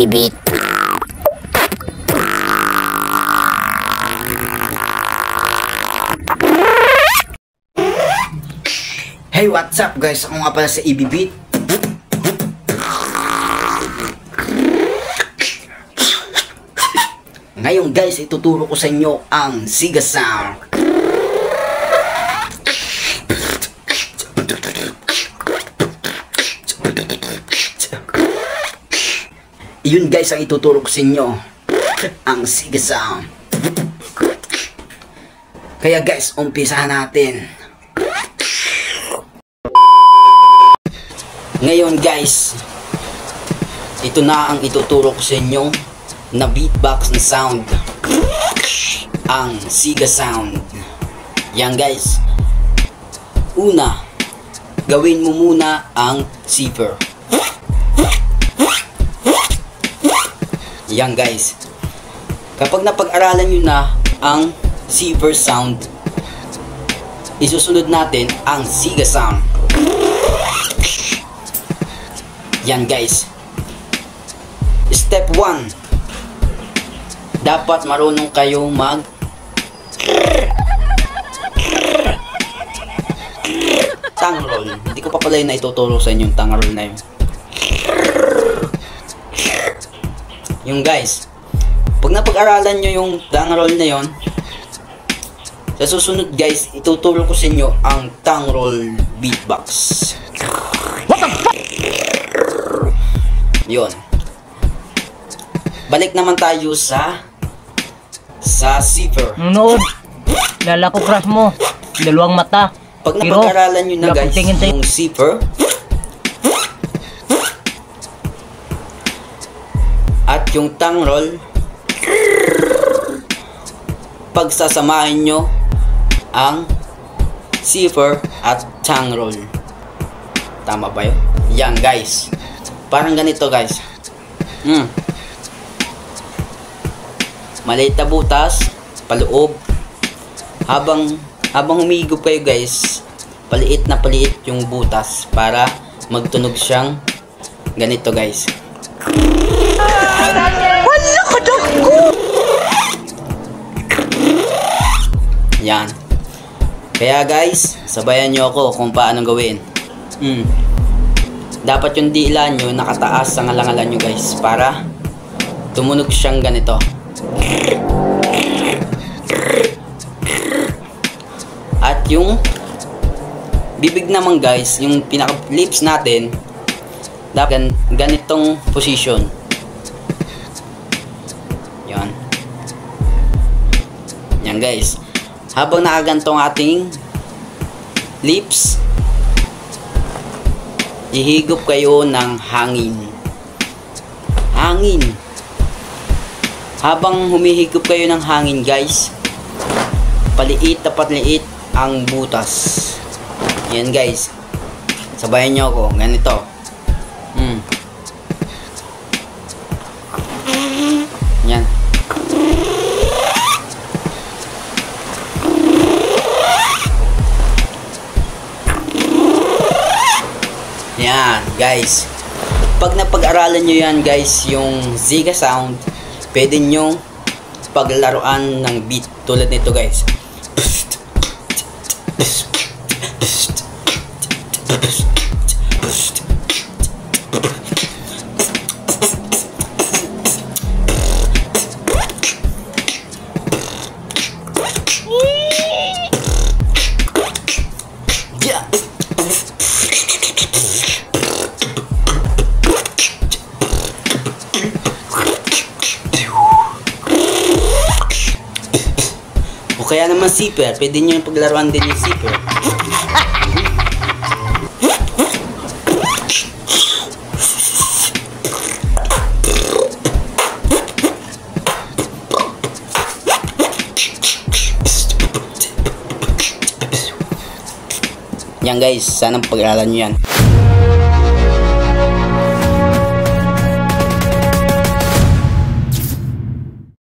ibibit. Hey, what's up guys? Ako nga pala sa Ibibit. Ngayon guys, ituturo ko sa inyo ang Siga Sound. Yun guys ang ituturo ko sa inyo, ang Siga Sound. Kaya guys, umpisahan natin. Ngayon guys, ito na ang ituturo ko sa inyo na beatbox na sound, ang Siga Sound. Yan guys, una, gawin mo muna ang zipper. Yan guys, kapag napag-aralan nyo na ang zipper sound, isusunod natin ang Siga Sound. Yan guys, step 1, dapat marunong kayong mag tongue roll. Hindi ko pa pala na ituturo sa inyo yung tongue roll na yun. Yung guys, pag napag-aralan nyo yung tongue roll na yun, sa susunod guys, ituturo ko sa inyo ang tongue roll beatbox. What the fuck? Yun. Balik naman tayo sa zipper. Nunood. Lala ko crush mo. Dalawang mata. Pag napag-aralan nyo na guys yung zipper at yung tongue roll, pagsasamahin nyo ang zipper at tongue roll. Tama ba yun? Yan guys, parang ganito guys. Maliit na butas paloob. Habang humigop kayo guys, paliit na paliit yung butas para magtunog siyang ganito guys. Wala ka dako! Yan. Kaya guys, sabayan nyo ako kung paano gawin. Dapat yung dila nyo nakataas sa ngalangalan nyo guys, para tumunog siyang ganito. At yung bibig naman guys, yung pinaka lips natin, dapat ganitong position. Yan. Yan guys. Habang nakagantong ating lips, ihigop kayo ng hangin. Hangin. Habang humihigop kayo ng hangin guys, paliit na paliit ang butas. Yan guys, sabayan nyo ako, ganito. Yan. Yan guys, pag napag-aralan nyo yan guys, yung Siga Sound, pwede nyo paglaruan ng beat tulad nito guys. O kaya naman zipper, pwede nyo yung paglaruan din yung zipper. Yan guys, sana pag-aralan nyo yan.